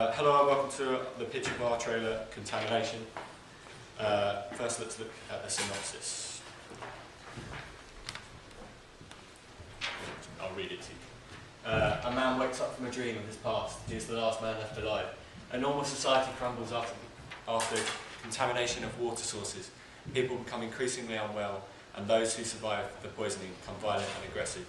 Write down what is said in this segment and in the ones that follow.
Hello and welcome to the picture bar trailer Contamination. First let's look at the synopsis. I'll read it to you. A man wakes up from a dream of his past. He is the last man left alive. A normal society crumbles after contamination of water sources. People become increasingly unwell, and those who survive the poisoning become violent and aggressive.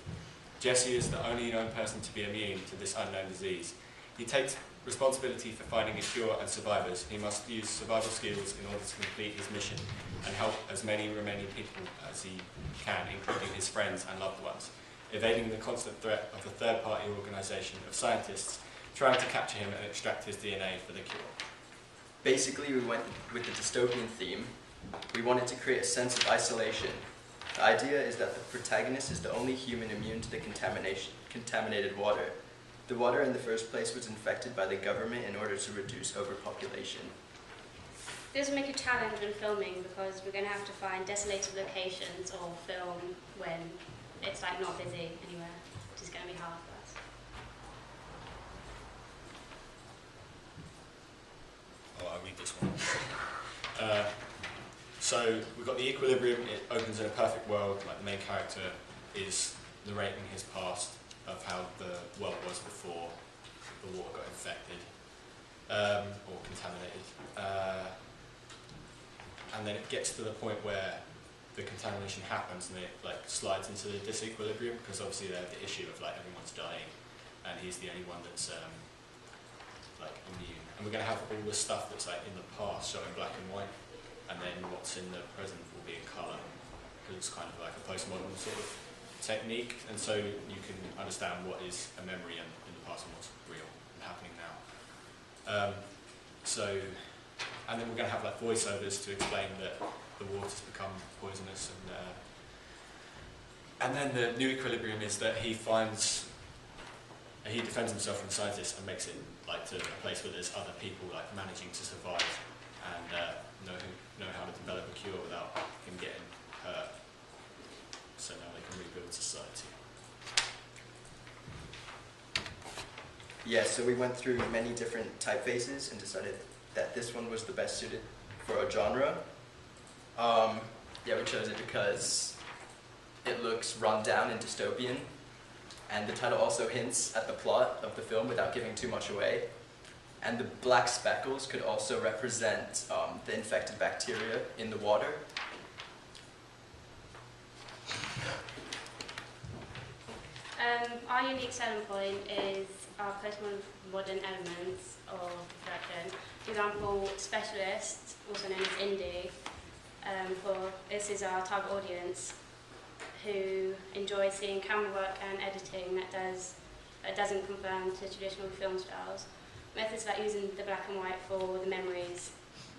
Jesse is the only known person to be immune to this unknown disease. He takes responsibility for finding a cure and survivors. He must use survival skills in order to complete his mission and help as many remaining people as he can, including his friends and loved ones, evading the constant threat of the third-party organisation of scientists trying to capture him and extract his DNA for the cure. Basically, we went with the dystopian theme. We wanted to create a sense of isolation. The idea is that the protagonist is the only human immune to the contaminated water. The water in the first place was infected by the government in order to reduce overpopulation. This will make a challenge when filming because we're going to have to find desolated locations or film when it's like not busy anywhere, which is going to be hard for us. Oh, I'll read this one. So we've got the equilibrium. It opens in a perfect world. Like the main character is narrating his past of how the world was before the water got infected or contaminated. And then it gets to the point where the contamination happens and it like slides into the disequilibrium because obviously they have the issue of like everyone's dying and he's the only one that's like immune. And we're going to have all the stuff that's like in the past shot in black and white, and then what's in the present will be in colour because it's kind of like a postmodern sort of technique, and so you can understand what is a memory in the past and what's real and happening now. And then we're going to have like voiceovers to explain that the water's become poisonous, and then the new equilibrium is that he defends himself from scientists and makes it like to a place where there's other people like managing to survive and know how to develop a cure without him getting hurt. So now they can rebuild society. Yeah, so we went through many different typefaces and decided that this one was the best suited for our genre. Yeah, we chose it because it looks run down and dystopian, and the title also hints at the plot of the film without giving too much away. And the black speckles could also represent the infected bacteria in the water. Our unique selling point is our postmodern elements of production. For example, specialists, also known as indie, this is our target audience who enjoy seeing camera work and editing that doesn't conform to traditional film styles. Methods like using the black and white for the memories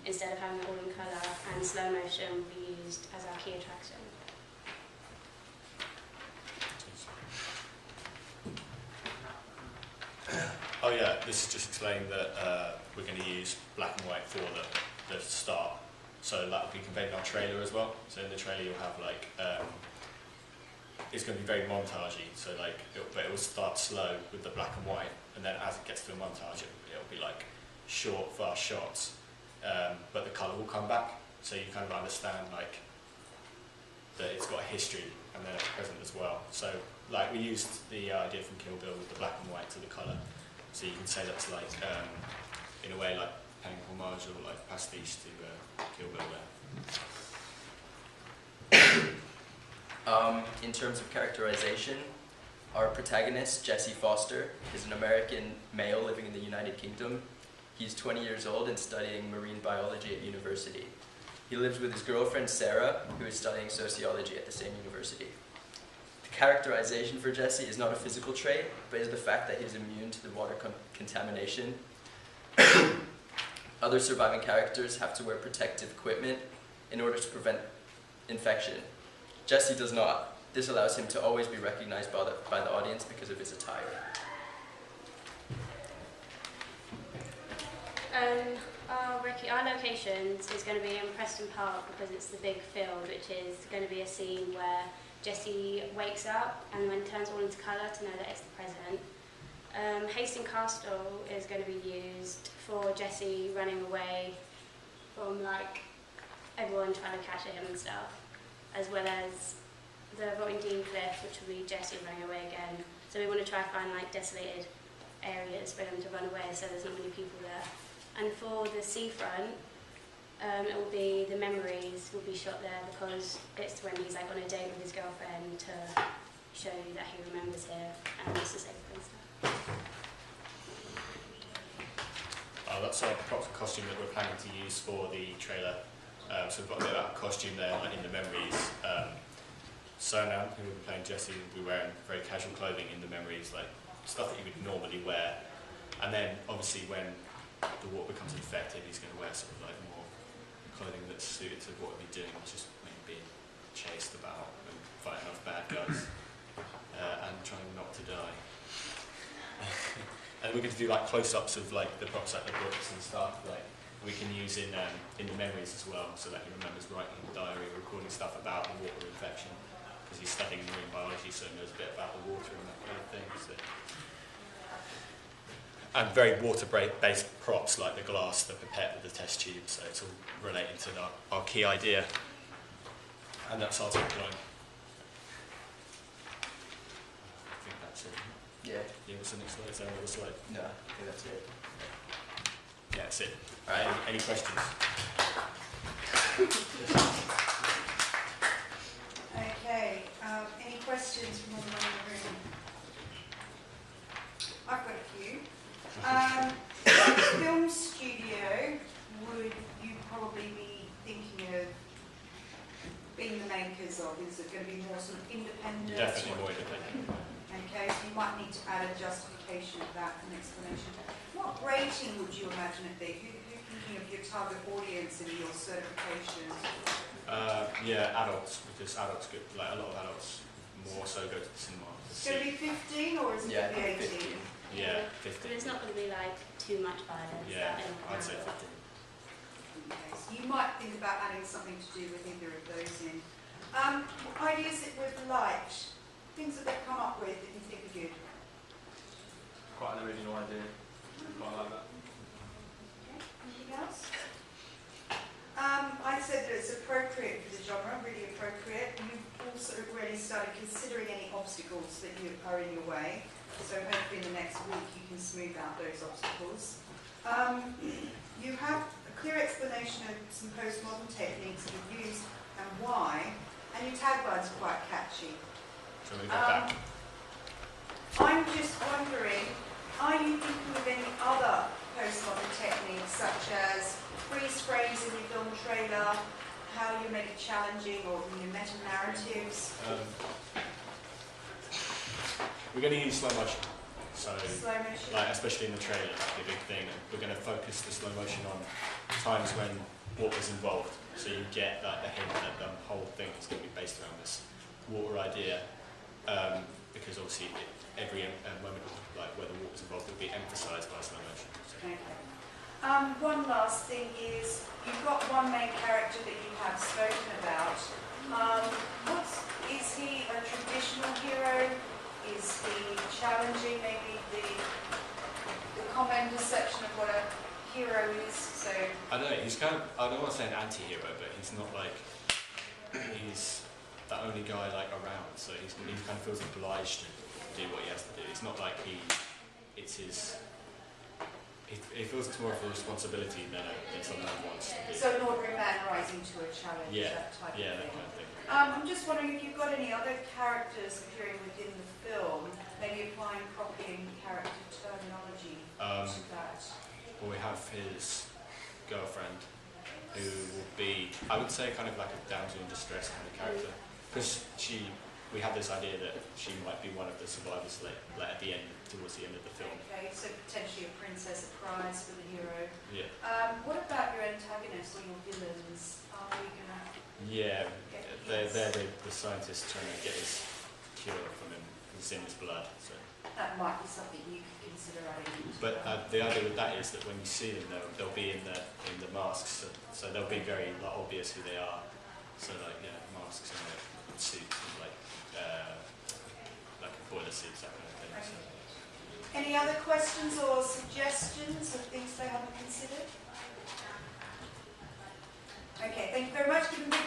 instead of having it all in colour, and slow motion will be used as our key attraction. Oh yeah, this is just explaining that we're going to use black and white for the start. So that will be conveyed in our trailer as well. So in the trailer you'll have like, it's going to be very montagey, so like, but it will start slow with the black and white, and then as it gets to a montage it'll be like short, fast shots, but the colour will come back, so you kind of understand like that it's got a history and then a present as well. So like we used the idea from Kill Bill with the black and white to the colour. So you can say that's like, in a way, like paying homage or like pastiche to Kill Bill there. In terms of characterization, our protagonist, Jesse Foster, is an American male living in the United Kingdom. He's 20 years old and studying marine biology at university. He lives with his girlfriend, Sarah, who is studying sociology at the same university. The characterization for Jesse is not a physical trait, but is the fact that he's immune to the water contamination. Other surviving characters have to wear protective equipment in order to prevent infection. Jesse does not. This allows him to always be recognized by the audience because of his attire. Our locations is going to be in Preston Park because it's the big field, which is going to be a scene where Jesse wakes up and then turns all into colour to know that it's the present. Hastings Castle is going to be used for Jesse running away from like everyone trying to capture him and stuff, as well as the Rotting Dean Cliff, which will be Jesse running away again. So we want to try to find like desolated areas for them to run away, so there's not many people there. And for the seafront, it will be the memories will be shot there because it's when he's like on a date with his girlfriend to show you that he remembers here and wants to save her and stuff. That's our props costume that we're planning to use for the trailer. So we've got a bit of that costume there, like in the memories. Sonam, who will be playing Jesse, will be wearing very casual clothing in the memories, like stuff that he would normally wear. And then, obviously, when the water becomes infected, he's going to wear sort of like more clothing that's suited to what he'll be doing, which is maybe being chased about and fighting off bad guys and trying not to die. And we're going to do like close-ups of like the props, like the books and stuff, like we can use in the memories as well, so that he remembers writing in the diary, recording stuff about the water infection, because he's studying marine biology, so he knows a bit about the water and that kind of thing. So. And very water-based props like the glass, the pipette, the test tube, so it's all relating to our key idea. And that's our tagline. I think that's it. Yeah. Yeah, what's the next slide? Is there another slide? No, I think that's it. Yeah, that's it. All right, any questions? Okay, any questions from anyone in the room? I've got a few. What film studio would you probably be thinking of being the makers of? Is it going to be more sort of independent? Definitely more independent. Okay, so you might need to add a justification of that, an explanation. What rating would you imagine it be? Who thinking of your target audience and your certification? Yeah, adults, because adults get, like a lot of adults more so go to the cinema. Is it going to be 15 or is it Yeah, going to be 18? 15. Yeah, But 50. it's not going to be like too much violence. Yeah, that anyone I'd say can 50. Okay, so you might think about adding something to do with either of those in. Ideas that with light, things that they've come up with that you think are good. Quite an original idea. Quite like that. Okay, anything else? I said that it's appropriate for the genre, really appropriate. You've also already started considering any obstacles that are in your way. So hopefully in the next week you can smooth out those obstacles. You have a clear explanation of some postmodern techniques you've used and why, and your tagline's quite catchy. So we got that. I'm just wondering, are you thinking of any other postmodern techniques such as freeze frames in your film trailer, how you make it challenging, or your meta-narratives? We're going to use slow motion. So, Slow motion? like, especially in the trailer, that'll be a big thing. We're going to focus the slow motion on times when water's involved. So you get like the hint that the whole thing is going to be based around this water idea. Because obviously every moment of like where the water's involved will be emphasised by slow motion. So. Okay. One last thing is, you've got one main character that you have spoken about. Is he a traditional hero? Is he challenging maybe the common perception of what a hero is? So I don't know, he's kind of, I don't want to say an anti-hero, but he's not like, he's the only guy like around, so he kind of feels obliged to do what he has to do. It's not like it's his, he feels it's more of a responsibility than something he wants to do. So an ordinary man rising to a challenge, that type of that thing. kind of thing. I'm just wondering if you've got any other characters appearing within the film, maybe applying copying character terminology to that. Well, we have his girlfriend, who will be, I would say, kind of like a damsel in distress kind of character, because we have this idea that she might be one of the survivors like at the end, towards the end of the film. Okay, so potentially a princess, a prize for the hero. Yeah. What about your antagonists or your villains? Are we going to... Yeah, they're the scientists trying to get his cure from him. It's in his blood. So. That might be something you could consider adding into But that. the idea with that is that when you see them, they'll be in the masks, so they'll be very like, obvious who they are. So like masks and suits and like boiler suits, that kind of thing. So. Any other questions or suggestions of things they haven't considered? Okay, thank you very much. Give them a big